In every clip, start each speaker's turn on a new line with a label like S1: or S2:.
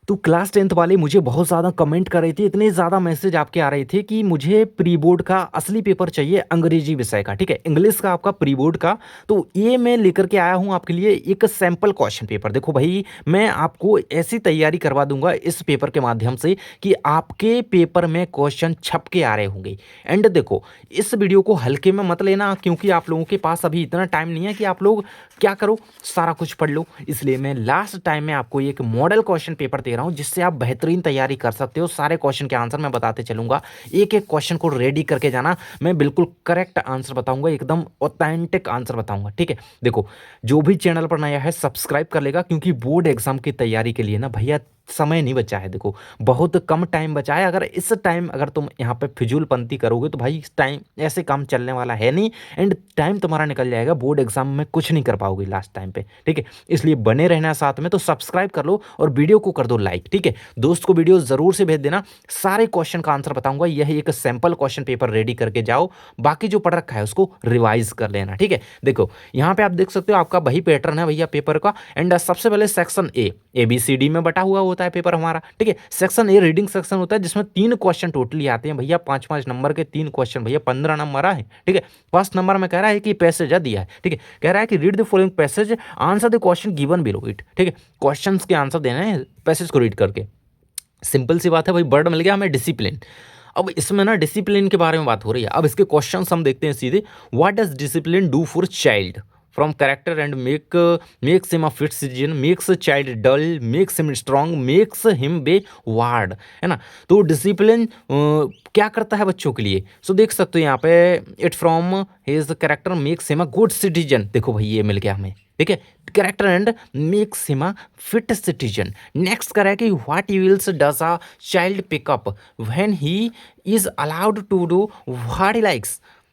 S1: तो class 10th वाले मुझे बहुत ज़्यादा कमेंट कर रहे थे, इतने ज़्यादा मैसेज आपके आ रहे थे कि मुझे प्री बोर्ड का असली पेपर चाहिए अंग्रेजी विषय का, ठीक है, इंग्लिश का आपका प्री बोर्ड का। तो ये मैं लेकर के आया हूँ आपके लिए एक सैम्पल क्वेश्चन पेपर। देखो भाई, मैं आपको ऐसी तैयारी करवा दूंगा इस पेपर के माध्यम से कि आपके पेपर में क्वेश्चन छप के आ रहे होंगे। एंड देखो, इस वीडियो को हल्के में मत लेना, क्योंकि आप लोगों के पास अभी इतना टाइम नहीं है कि आप लोग क्या करो, सारा कुछ पढ़ लो। इसलिए मैं लास्ट टाइम में आपको एक मॉडल क्वेश्चन पेपर दे रहा हूं जिससे आप बेहतरीन तैयारी कर सकते हो। सारे क्वेश्चन के आंसर मैं बताते चलूंगा, एक एक क्वेश्चन को रेडी करके जाना। मैं बिल्कुल करेक्ट आंसर बताऊंगा, एकदम ऑथेंटिक आंसर बताऊंगा, ठीक है। देखो, जो भी चैनल पर नया है सब्सक्राइब कर लेगा, क्योंकि बोर्ड एग्जाम की तैयारी के लिए ना भैया समय नहीं बचा है। देखो, बहुत कम टाइम बचा है। अगर इस टाइम अगर तुम यहाँ पे फिजूलपंती करोगे तो भाई इस टाइम ऐसे काम चलने वाला है नहीं। एंड टाइम तुम्हारा निकल जाएगा, बोर्ड एग्जाम में कुछ नहीं कर पाओगे लास्ट टाइम पे, ठीक है। इसलिए बने रहना साथ में, तो सब्सक्राइब कर लो और वीडियो को कर दो लाइक, ठीक है। दोस्त को वीडियो जरूर से भेज देना, सारे क्वेश्चन का आंसर बताऊंगा। यह एक सैंपल क्वेश्चन पेपर रेडी करके जाओ, बाकी जो पढ़ रखा है उसको रिवाइज कर लेना, ठीक है। देखो, यहाँ पे आप देख सकते हो आपका वही पैटर्न है भैया पेपर का। एंड सबसे पहले सेक्शन ABCD में बटा हुआ होता है पेपर हमारा, ठीक है। सेक्शन A रीडिंग सेक्शन होता है, जिसमें 3 क्वेश्चन टोटली आते हैं भैया, 5-5 नंबर के 3 क्वेश्चन भैया, 15 नंबर आए, ठीक है। फर्स्ट नंबर में कह रहा है कि पैसेज दिया है, ठीक है। कह रहा है कि read the following passage, answer the question given below it, ठीक है। क्वेश्चंस के आंसर देना है पैसेज को रीड करके। सिंपल सी बात है भाई, वर्ड मिल गया हमें डिसिप्लिन। अब इसमें ना डिसिप्लिन के बारे में बात हो रही है। अब इसके क्वेश्चंस हम देखते हैं सीधे। What does discipline do for child from character and makes him a fit citizen, makes child dull, makes him strong, makes him be ward, है ना। तो डिसिप्लिन क्या करता है बच्चों के लिए? सो देख सकते हो यहाँ पे, it from his character makes him a good citizen. देखो भाई, ये मिल गया हमें, ठीक है। Character and makes him a fit citizen. Next करा है कि what rules does a child pick up when he is allowed to do what he likes,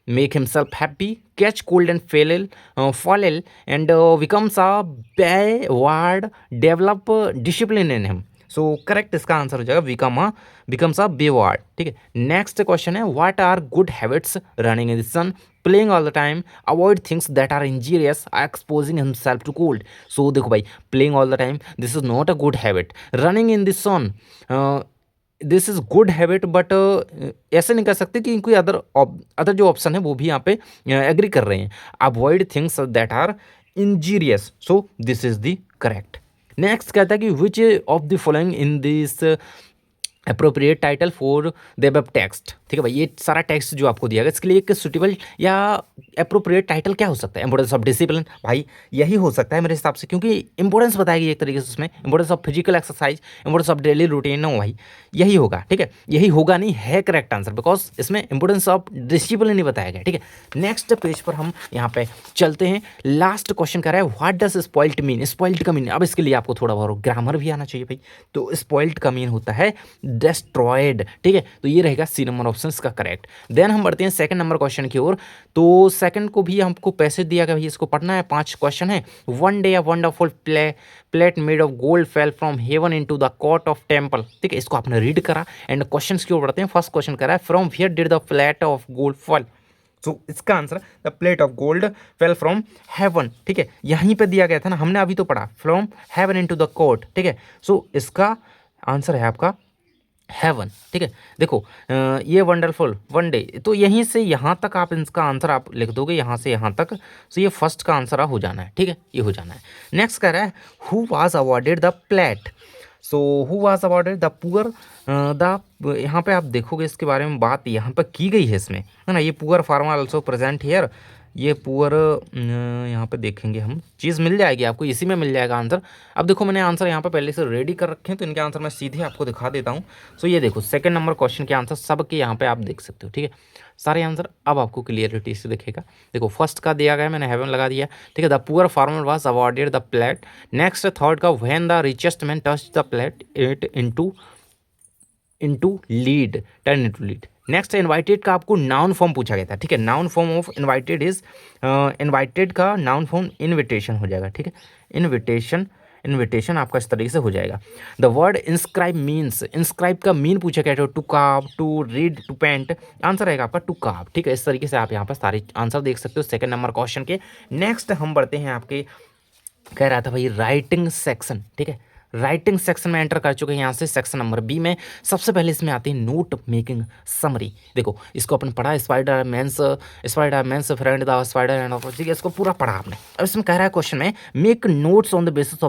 S1: make himself happy, catch cold and fall ill, and becomes a byward, develop discipline in him. So correct इसका answer हो जाएगा becomes a byward, ठीक है। Next question है, what are good habits? Running in the sun, playing all the time, avoid things that are injurious, exposing himself to cold. So देखो भाई, playing all the time, this is not a good habit. Running in the sun, this is good habit, but ऐसे नहीं कर सकते कि कोई other जो option है वो भी यहाँ पे एग्री कर रहे हैं। Avoid things that are injurious, so this is the correct. Next कहता है कि which of the following in this appropriate title for the above text, ठीक है भाई। ये सारा टेक्स्ट जो आपको दिया गया, इसके लिए एक सुटेबल या अप्रोप्रिएट टाइटल क्या हो सकता है? इंपोर्टेंस ऑफ डिसिप्लिन, भाई यही हो सकता है मेरे हिसाब से, क्योंकि इंपोर्टेंस बताएगी एक तरीके से उसमें। Importance of physical exercise, importance of daily routine, no भाई यही होगा, ठीक है। यही होगा नहीं, है करेक्ट आंसर, बिकॉज इसमें इंपोर्टेंस ऑफ डिसिप्लिन नहीं बताया गया, ठीक है। नेक्स्ट पेज पर हम यहाँ पे चलते हैं। लास्ट क्वेश्चन कर रहा है, what does spoiled mean? Spoiled का मीन, अब इसके लिए आपको थोड़ा बहुत ग्रामर भी आना चाहिए भाई। तो स्पॉइल्ड का मीन होता है डिस्ट्रॉयड, ठीक है। तो ये रहेगा सी नंबर ऑप्शन का करेक्ट। देन हम बढ़ते हैं सेकंड नंबर क्वेश्चन की ओर। तो सेकंड को भी हमको पैसेज दिया गया, इसको पढ़ना है। 5 क्वेश्चन है। One day a wonderful plate made of gold fell from haven into the court of temple, ठीक है। इसको आपने रीड करा एंड क्वेश्चंस की ओर बढ़ते हैं। फर्स्ट क्वेश्चन करा है, from here did the plate of gold fall. So इसका answer, the plate of gold fell from heaven, ठीक है। यहीं पे दिया गया था ना, हमने अभी तो पढ़ा, from heaven into the court, ठीक है। सो इसका आंसर है आपका हेवन, ठीक है। देखो, ये वंडरफुल वन डे, तो यहीं से यहाँ तक आप इसका आंसर आप लिख दोगे, यहाँ से यहाँ तक। सो ये फर्स्ट का आंसर हो जाना है, ठीक है, ये हो जाना है। नेक्स्ट कह रहा है, who was awarded the plate? So who was awarded the poor the, यहाँ पे आप देखोगे इसके बारे में बात यहाँ पर की गई है इसमें, है ना। ये poor farmer also present here, ये पुअर यहाँ पे देखेंगे हम, चीज़ मिल जाएगी आपको, इसी में मिल जाएगा आंसर। अब देखो, मैंने आंसर यहाँ पे पहले से रेडी कर रखे हैं, तो इनके आंसर मैं सीधे आपको दिखा देता हूँ। सो ये देखो, सेकंड नंबर क्वेश्चन के आंसर सबके यहाँ पे आप देख सकते हो, ठीक है। सारे आंसर अब आपको क्लियरिटी से दिखेगा। देखो, फर्स्ट का दिया गया, मैंने हेवन लगा दिया, ठीक है। The poor farmer was awarded the plate. Next third का, when the richest man touch the plate it into lead, turn into lead. Next, invited का आपको नाउन फॉर्म पूछा गया था, ठीक है। Noun form of invited is, invited का noun form invitation हो जाएगा, ठीक है। इनविटेशन आपका इस तरीके से हो जाएगा। The word inscribe means, inscribe का मीन पूछा गया था, to carve, to read, to paint. Answer रहेगा आपका टू कार्व, ठीक है। इस तरीके से आप यहाँ पर सारे आंसर देख सकते हो सेकंड नंबर क्वेश्चन के। नेक्स्ट हम बढ़ते हैं आपके, कह रहा था भाई राइटिंग सेक्शन, ठीक है। राइटिंग सेक्शन में एंटर कर चुके हैं। यहाँ से सेक्शन नंबर बी में सबसे पहले इसमें आती है नोट मेकिंग समरी। देखो इसको अपन पढ़ा, spider man's friend the spider and off, ठीक है, इसको पूरा पढ़ा आपने। अब इसमें कह रहा है क्वेश्चन में make notes on the basis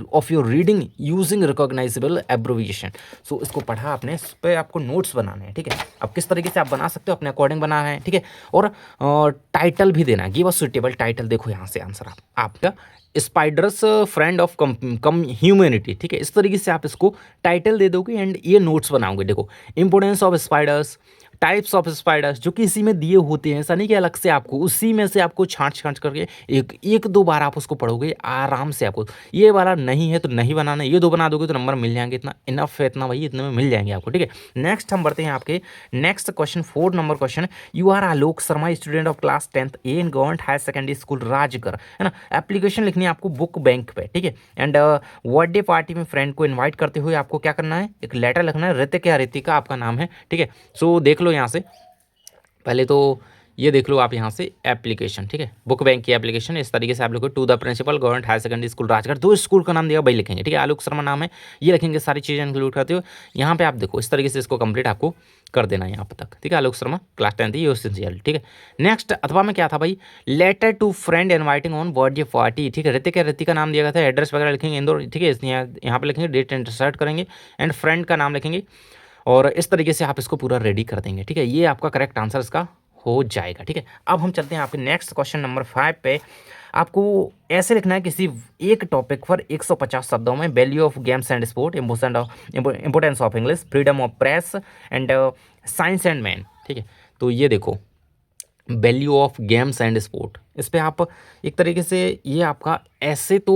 S1: of your reading using recognisable abbreviation. So इसको पढ़ा आपने, इस पर आपको नोट्स बनाने हैं, ठीक है। अब किस तरीके से आप बना सकते हो, अपने अकॉर्डिंग बना रहे हैं, ठीक है। और टाइटल भी देना है, गिव अ सुटेबल टाइटल। देखो यहाँ से आंसर आपका spiders friend of come humanity, ठीक है। इस तरीके से आप इसको टाइटल दे दोगे एंड ये नोट्स बनाओगे। देखो importance of spiders, types of spiders, जो कि इसी में दिए होते हैं, ऐसा नहीं कि अलग से आपको, उसी में से आपको छांट करके एक दो बार आप उसको पढ़ोगे आराम से। आपको ये वाला नहीं है तो नहीं बनाना, ये दो बना दोगे तो नंबर मिल जाएंगे। इतना इनफ है, इतना भाई, इतने में मिल जाएंगे आपको, ठीक है। नेक्स्ट हम बढ़ते हैं आपके next question, 4 number question. You are Alok Sharma, student of class 10th A in government higher secondary school Rajgarh, है ना। एप्लीकेशन लिखनी है आपको बुक बैंक पे, ठीक है। एंड बर्थडे पार्टी में फ्रेंड को इन्वाइट करते हुए आपको क्या करना है, एक लेटर लिखना है। ऋतिक या ऋतिका आपका नाम है, ठीक है। सो देख लो यहाँ से, पहले तो ये देख लो आप यहाँ से एप्लीकेशन, ठीक है, बुक बैंक की एप्लीकेशन। इस तरीके से आप लोग to the principal government higher secondary school Rajgarh, दो स्कूल का नाम दिया वही लिखेंगे, ठीक है। आलोक शर्मा नाम है, ये लिखेंगे, सारी चीज़ें इंक्लूड करते हो। यहाँ पे आप देखो इस तरीके से इसको कंप्लीट आपको कर देना है यहाँ पर तक, ठीक है। आलोक शर्मा क्लास 10th ये सिंसियर, ठीक है। नेक्स्ट अथवा में क्या था भाई, letter to friend inviting on birthday party, ठीक है। ऋतिक या ऋतिका नाम दिया गया था, एड्रेस वगैरह लिखेंगे इंदौर, ठीक है। यहाँ पे लिखेंगे, डेट इंसर्ट करेंगे एंड फ्रेंड का नाम लिखेंगे और इस तरीके से आप इसको पूरा रेडी कर देंगे, ठीक है। ये आपका करेक्ट आंसर इसका हो जाएगा, ठीक है। अब हम चलते हैं आपके नेक्स्ट क्वेश्चन नंबर 5 पे। आपको ऐसे लिखना है किसी एक टॉपिक पर 150 शब्दों में, value of games and sport, importance of English, freedom of press and science and man, ठीक है। तो ये देखो value of games and sport, इस पर आप एक तरीके से ये आपका ऐसे तो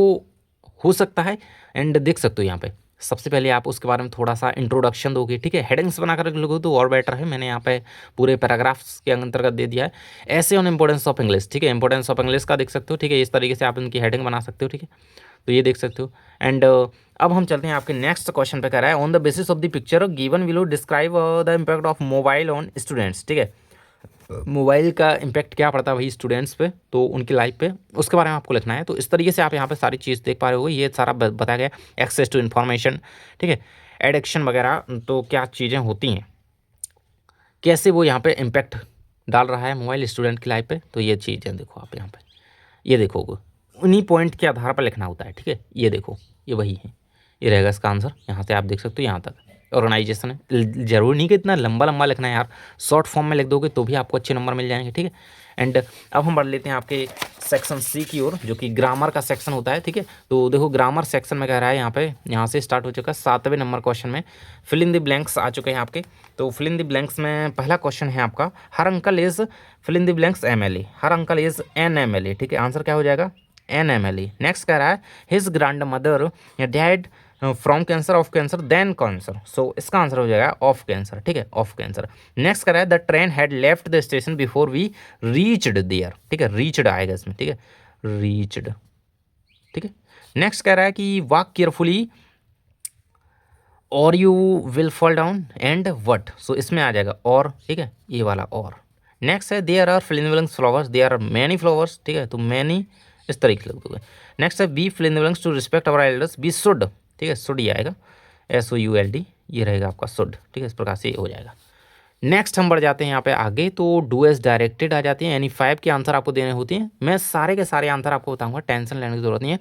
S1: हो सकता है एंड देख सकते हो यहाँ पे। सबसे पहले आप उसके बारे में थोड़ा सा इंट्रोडक्शन दोगे, ठीक है। हेडिंग्स बनाकर लोगों तो और बेटर है, मैंने यहाँ पे पूरे पैराग्राफ्स के अंतर्गत दे दिया है। ऐसे ऑन इंपोर्टेंस ऑफ इंग्लिश, ठीक है, इंपोर्टेंस ऑफ इंग्लिश का देख सकते हो, ठीक है। इस तरीके से आप इनकी हेडिंग बना सकते हो, ठीक है। तो ये देख सकते हो। एंड अब हम चलते हैं आपके नेक्स्ट क्वेश्चन पे। कह रहा है on the basis of the picture given below describe the impact of mobile on students, ठीक है। मोबाइल का इम्पैक्ट क्या पड़ता है वही स्टूडेंट्स पे, तो उनकी लाइफ पे, उसके बारे में आपको लिखना है। तो इस तरीके से आप यहाँ पे सारी चीज़ देख पा रहे हो, ये सारा बताया गया। एक्सेस टू इन्फॉर्मेशन, ठीक है, एडिक्शन वगैरह, तो क्या चीज़ें होती हैं, कैसे वो यहाँ पे इम्पैक्ट डाल रहा है मोबाइल स्टूडेंट की लाइफ पे। तो ये चीज़ें देखो आप यहाँ पे, ये देखो उन्हीं पॉइंट के आधार पर लिखना होता है, ठीक है। ये देखो ये वही है, ये रहेगा इसका आंसर। यहाँ से आप देख सकते हो यहाँ तक ऑर्गेनाइजेशन है। जरूरी नहीं कि इतना लंबा लंबा लिखना है यार, शॉर्ट फॉर्म में लिख दोगे तो भी आपको अच्छे नंबर मिल जाएंगे, ठीक है। एंड अब हम बढ़ लेते हैं आपके सेक्शन सी की ओर, जो कि ग्रामर का सेक्शन होता है, ठीक है। तो देखो ग्रामर सेक्शन में कह रहा है यहाँ पे, यहाँ से स्टार्ट हो चुका है 7वें नंबर क्वेश्चन में। फिल इन द ब्लैंक्स आ चुके हैं आपके। तो फिल इन द ब्लैंक्स में पहला क्वेश्चन है आपका, her uncle is fill in the blanks MLA, her uncle is NMLA, ठीक है। आंसर क्या हो जाएगा, NMLA। नेक्स्ट कह रहा है his grandmother died from cancer, of cancer, then cancer. So इसका आंसर हो जाएगा ऑफ कैंसर, ठीक है, ऑफ कैंसर। नेक्स्ट कर रहा है the train had left the station before we reached there, ठीक है, रीच्ड आएगा इसमें, ठीक है, रीच्ड, ठीक है। नेक्स्ट कह रहा है कि walk carefully or you will fall down and what. So इसमें आ जाएगा और, ठीक है, ये वाला और। नेक्स्ट है there are fill in the blanks flowers, there are many flowers, ठीक है, तो मैनी इस तरीके से लिख दोगे। नेक्स्ट है B fill in the blanks to respect our elders, B should, ठीक है, शुड ये आएगा, SOULD, ये रहेगा आपका शुड, ठीक है। इस प्रकार से ये हो जाएगा। नेक्स्ट हम बढ़ जाते हैं यहाँ पे आगे, तो डू एज डायरेक्टेड आ जाती है, यानी 5 के आंसर आपको देने होती हैं। मैं सारे के सारे आंसर आपको बताऊंगा, टेंशन लेने की जरूरत नहीं है।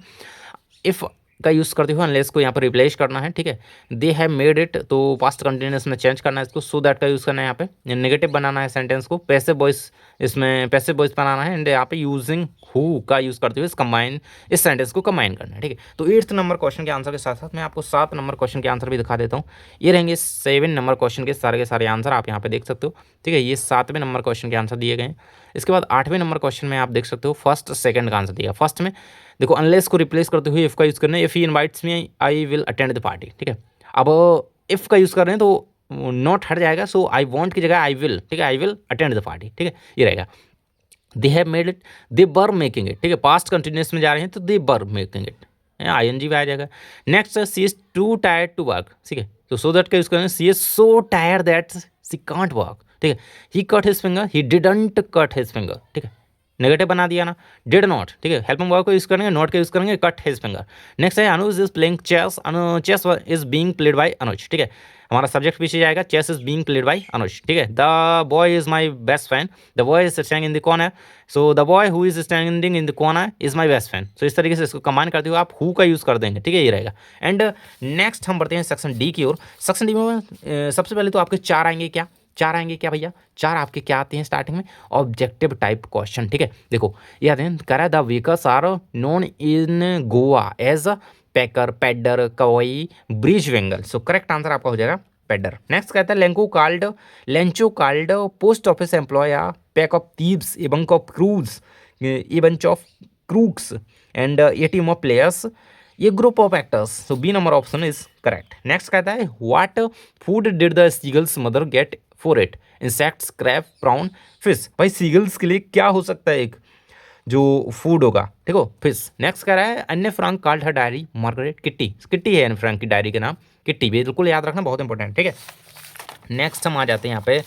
S1: इफ़ का यूज़ करते हुए अनलेस को यहाँ पर रिप्लेस करना है, ठीक है। दे हैव मेड इट, तो पास्ट कंटिन्यूअस में चेंज करना है इसको, सो दैट का यूज़ करना है यहाँ पे। नेगेटिव बनाना है सेंटेंस को, पैसिव वॉइस, इसमें पैसिव वॉइस बनाना है। एंड यहाँ पे यूजिंग हु का यूज़ करते हुए इस सेंटेंस को कंबाइन करना है, ठीक है। तो 8th नंबर क्वेश्चन के आंसर के साथ साथ मैं आपको 7 नंबर क्वेश्चन के आंसर भी दिखा देता हूँ। ये रहेंगे 7 नंबर क्वेश्चन के सारे आंसर आप यहाँ पे देख सकते हो, ठीक है। ये 7वें नंबर क्वेश्चन के आंसर दिए गए हैं। इसके बाद 8वें नंबर क्वेश्चन में आप देख सकते हो फर्स्ट सेकंड का आंसर दिया। फर्स्ट में देखो अनलेस को रिप्लेस करते हुए इफ़ का यूज़ करना है, if he invites me I will attend the party, ठीक है। अब इफ़ का यूज़ कर रहे हैं तो नॉट हट जाएगा, सो आई वॉन्ट की जगह आई विल, ठीक है, I will attend the party, ठीक है, ये रहेगा। दे हैव मेड इट, दे बर मेकिंग इट, ठीक है, पास्ट कंटिन्यूस में जा रहे हैं तो दे बर मेकिंग इट, ING भी आ जाएगा। Next she is too tired to work, ठीक है, तो सो दैट का यूज़ करें, she is so tired that she can't work, ठीक है। He cut his finger, he didn't cut his finger, ठीक है। नेगेटिव बना दिया ना, डिड नॉट, ठीक है, हेल्पिंग वर्ब को यूज़ करेंगे, नॉट का यूज़ करेंगे, कट हिज फिंगर। नेक्स्ट है Anuj is playing chess, chess is being played by Anuj, ठीक है, हमारा सब्जेक्ट पीछे जाएगा, chess is being played by Anuj, ठीक है। The boy is my best friend, the boy is standing in the corner, so the boy who is standing in the corner is my best friend. So इस तरीके से इसको combine करते हुए आप who का यूज़ कर देंगे, ठीक है, ये रहेगा। एंड नेक्स्ट हम बढ़ते हैं सेक्शन डी की ओर। सेक्शन डी में सबसे पहले तो आपके चार आएंगे, क्या चार आएंगे, क्या भैया, चार आपके क्या आते हैं स्टार्टिंग में, ऑब्जेक्टिव टाइप क्वेश्चन, ठीक है। देखो याद है, कह रहा है the vehicles are known in Goa as packer, pader, कवई, ब्रिज वेंगल। सो करेक्ट आंसर आपका हो जाएगा पैडर। नेक्स्ट कहता है Lencho called post office employ pack of thieves, a bunk of crews, a bunch of crooks and a team of players, ये group of actors. So B number option is correct. Next कहता है what food did the seagull's mother get for it, insects, crab, brown, fish. भाई seagulls के लिए क्या हो सकता है एक जो फूड होगा, ठीक हो, फिश। नेक्स्ट कह रहा है Anne Frank called her diary Margaret Kitty, Kitty है अन्य फ्रांक की डायरी का नाम किट्टी, बिल्कुल याद रखना, बहुत इंपॉर्टेंट, ठीक है। नेक्स्ट हम आ जाते हैं यहाँ पे,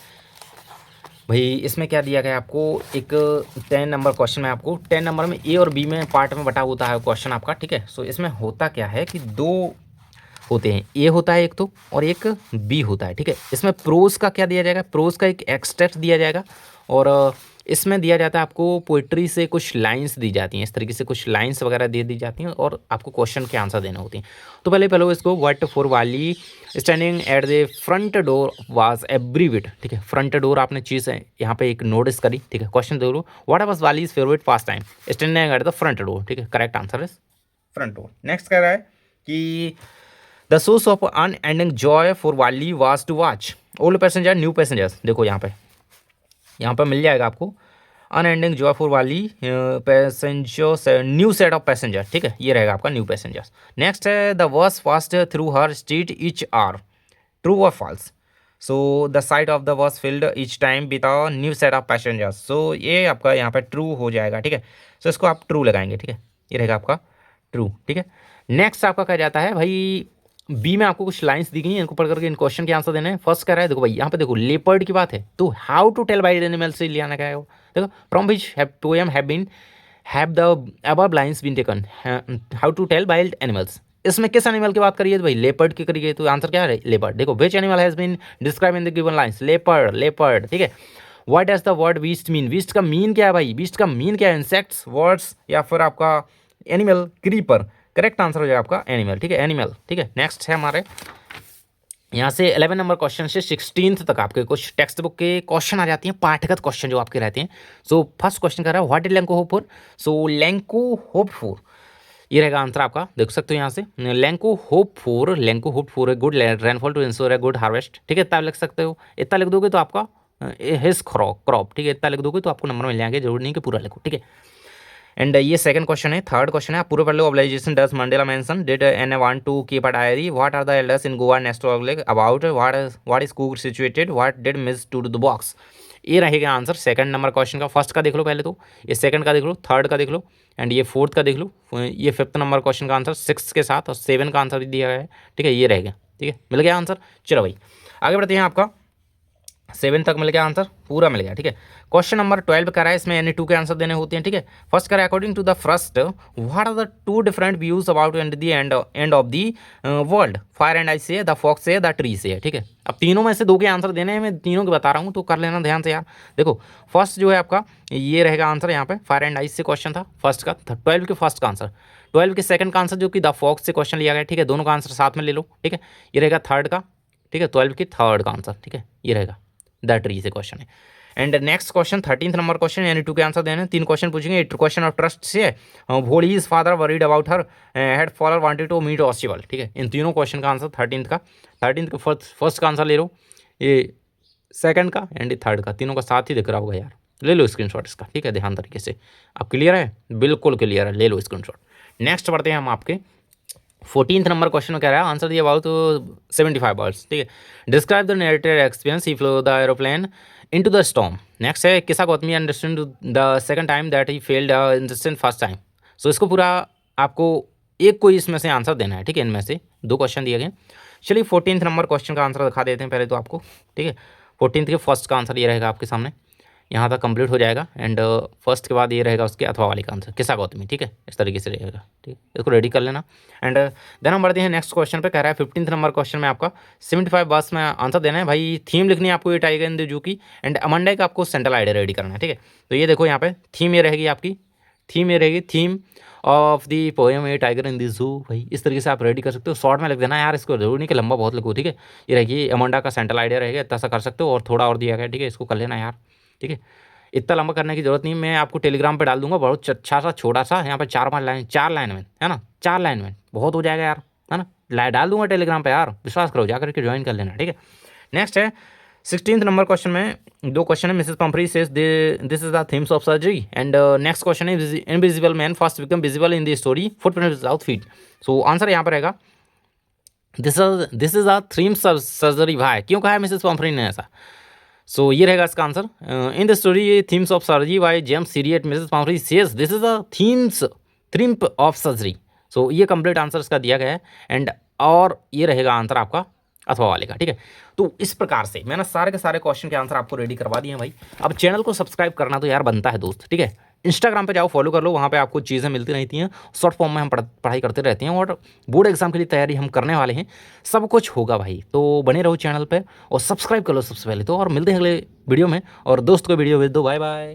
S1: भाई इसमें क्या दिया गया आपको, एक 10 नंबर क्वेश्चन में आपको 10 नंबर में ए और बी में पार्ट में बटा होता है क्वेश्चन आपका, ठीक है। सो इसमें होता क्या है कि दो होते हैं, ए होता है एक तो और एक बी होता है, ठीक है। इसमें प्रोज का क्या दिया जाएगा, प्रोज का एक एक्सट्रैक्ट दिया जाएगा और इसमें दिया जाता है आपको पोइट्री से कुछ लाइंस दी जाती हैं, इस तरीके से कुछ लाइंस वगैरह दे दी जाती हैं और आपको क्वेश्चन के आंसर देने होते हैं। तो पहले इसको व्हाट फॉर वाली standing at the front door was every wit, ठीक है, फ्रंट डोर आपने चीज़ है यहाँ पे एक नोटिस करी, ठीक है। क्वेश्चन दे लो what was Valli's favourite pass time standing at the front door, ठीक है, correct answer is front door. Next कह रहा है कि the source of unending joy for Valli was to watch old passenger new passengers. देखो यहाँ पे मिल जाएगा आपको unending joy for Valli passengers new set of passenger, ठीक है, ये रहेगा आपका न्यू पैसेंजर्स। नेक्स्ट है the verse fast through her street each are, true और false. So the side of the verse field each time with a new set of passengers. So ये आपका यहाँ पे ट्रू हो जाएगा, ठीक है। सो इसको आप ट्रू लगाएंगे, ठीक है, ये रहेगा आपका ट्रू, ठीक है। नेक्स्ट आपका कहा जाता है भाई बी में आपको कुछ लाइंस दी गई हैं, इनको पढ़ करके इन क्वेश्चन के आंसर देने हैं। फर्स्ट कह रहा है देखो भाई यहाँ पे देखो लेपर्ड की बात है तो how to tell wild animal से लिया ना क्या है वो, देखो from which poem have the above lines been taken, how to tell wild animals. इसमें किस एनिमल की बात करिए तो भाई लेपर्ड की करिए, तो आंसर क्या है लेपर्ड। देखो which animal has been describe in the given lines, leopard, ठीक है। What does the word beast mean, beast का मीन क्या है भाई, बीस्ट का मीन क्या है, इंसेक्ट्स, वर्ड्स या फिर आपका एनिमल, क्रीपर। करेक्ट आंसर हो जाएगा आपका एनिमल, ठीक है, एनिमल, ठीक है। नेक्स्ट है हमारे यहाँ से 11 नंबर क्वेश्चन से 16 तक आपके कुछ टेक्स्ट बुक के क्वेश्चन आ जाती हैं, पाठगत क्वेश्चन जो आपके रहते हैं। सो फर्स्ट क्वेश्चन कर रहा है what did Lencho hope for. So Lencho hope for, ये रहेगा आंसर आपका, देख सकते हो यहाँ से Lencho hope for a good rainfall to ensure a good harvest, ठीक है, इतना लिख सकते हो। इतना लिख दोगे तो आपका हिज क्रॉप, ठीक है, इतना लिख दोगे तो आपको नंबर मिल जाएंगे, जरूर नहीं कि पूरा लिखो, ठीक है। एंड ये सेकंड क्वेश्चन है। थर्ड क्वेश्चन है आप पूरे पढ़ लो। Obligation does Mandela mention did Anne want to keep a diary, what are the elders in Goa next about, what is कूक situated, what did miss to the box. ये रहेगा answer second number question का। First का देख लो पहले तो, ये second का देख लो, थर्ड का देख लो एंड ये फोर्थ का देख लो। ये फिफ्थ नंबर क्वेश्चन का आंसर 6 के साथ और 7 का आंसर भी दिया गया है, ठीक है, ये रहेगा, ठीक है, मिल गया आंसर। चलो भाई आगे बढ़ते हैं, आपका 7 तक मिल गया आंसर, पूरा मिल गया, ठीक है। क्वेश्चन नंबर 12 करा है, इसमें N2 के आंसर देने होते हैं, ठीक है। फर्स्ट करा according to the first what are the two different views about end of the world, fire and I say, the fox say, the tree say, ठीक है। अब तीनों में से 2 के आंसर देने हैं, मैं तीनों के बता रहा हूँ तो कर लेना ध्यान से यार। देखो फर्स्ट जो है आपका ये रहेगा आंसर यहाँ पे, फायर एंड आइस से क्वेश्चन था फर्स्ट का, 12 के फर्स्ट का आंसर, 12 के सेकंड का आंसर जो कि द फॉक्स से क्वेश्चन लिया गया, ठीक है, दोनों का आंसर साथ में ले लो, ठीक है। ये रहेगा थर्ड का, ठीक है, 12 के थर्ड का आंसर, ठीक है, ये रहेगा द ट्री से क्वेश्चन है। And next question 13th number question, यानी 2 के आंसर देने, 3 क्वेश्चन पूछेंगे। क्वेश्चन ऑफ ट्रस्ट से vowed his father worried about her had follower wanted to meet possible, ठीक है। इन तीनों क्वेश्चन का आंसर 13th का फर्स्ट का आंसर ले लो, ये सेकंड का एंड थर्ड का, तीनों का साथ ही दिख रहा होगा यार, ले लो स्क्रीनशॉट इसका, ठीक है, ध्यान तरीके से। आप क्लियर है, बिल्कुल क्लियर है, ले लो स्क्रीनशॉट। नेक्स्ट बढ़ते हैं हम आपके 14th नंबर क्वेश्चन में कह रहा है आंसर दिया अबाउट 75 वर्ड्स, ठीक है। Describe the narrated experience he flew the aeroplane into the storm. Next है Kisa Gautami understand the second time that he failed understand first time. So इसको पूरा आपको एक कोई इसमें से आंसर देना है, ठीक है, इनमें से 2 क्वेश्चन दिए गए। चलिए 14th नंबर क्वेश्चन का आंसर दिखा देते हैं पहले तो आपको, ठीक है। 14th के फर्स्ट का आंसर ये रहेगा आपके सामने, यहाँ तक कंप्लीट हो जाएगा। एंड फर्स्ट के बाद ये रहेगा उसके अथवा वाले का आंसर, किस्सा गौतमी, ठीक है, इस तरीके से रहेगा, ठीक है, इसको रेडी कर लेना। एंड देन हम बढ़ते हैं नेक्स्ट क्वेश्चन पे। कह रहा है 15th नंबर क्वेश्चन में आपका 75 वर्ड्स में आंसर देना है भाई। थीम लिखनी है आपको ये टाइगर इन द जू की, एंड अमंडे का आपको सेंट्रल आइडिया रेडी करना है, ठीक है। तो ये देखो यहाँ पे थीम ये रहेगी आपकी, थीम ये रहेगी, theme of the poem A tiger in the zoo, भाई इस तरीके से आप रेडी कर सकते हो। शॉर्ट में लिख देना यार, इसको जरूर नहीं कि लंबा बहुत लिखो, ठीक है। ये रहेगी अमंडा का सेंट्रल आइडिया रहेगा, इतना सा कर सकते हो, और थोड़ा और दिया गया, ठीक है, इसको कर लेना यार, ठीक है। इतना लंबा करने की जरूरत नहीं, मैं आपको टेलीग्राम पे डाल दूंगा, बहुत अच्छा सा छोटा सा, यहाँ पे 4-5 लाइन, 4 लाइन में, है ना, 4 लाइन में बहुत हो जाएगा यार, है ना, डाल दूंगा टेलीग्राम पे यार, विश्वास करो, जाकर के ज्वाइन कर लेना, ठीक है। नेक्स्ट है 16th नंबर क्वेश्चन में 2 क्वेश्चन है। Mrs Pumphrey says this is the themes of surgery, and next question है invisible man first become visible in the story footprint without feet. So answer यहाँ पर रहेगा this is a themes of surgery. भाई क्यों कहा है Mrs पंफरी ने ऐसा? सो ये रहेगा इसका answer. In the story themes of surgery by James Herriot Mrs Pumphrey says this is a theme of surgery. So ये कंप्लीट आंसर इसका दिया गया है, एंड और ये रहेगा आंसर आपका अथवा वाले का, ठीक है। तो इस प्रकार से मैंने सारे के सारे क्वेश्चन के आंसर आपको रेडी करवा दिए हैं भाई। अब चैनल को सब्सक्राइब करना तो यार बनता है दोस्त, ठीक है। इंस्टाग्राम पे जाओ, फॉलो कर लो, वहाँ पे आपको चीज़ें मिलती रहती हैं, शॉर्ट फॉर्म में हम पढ़ाई करते रहते हैं, और बोर्ड एग्जाम के लिए तैयारी हम करने वाले हैं, सब कुछ होगा भाई। तो बने रहो चैनल पे और सब्सक्राइब कर लो सबसे पहले तो, और मिलते हैं अगले वीडियो में, और दोस्त को वीडियो भेज दो। Bye bye.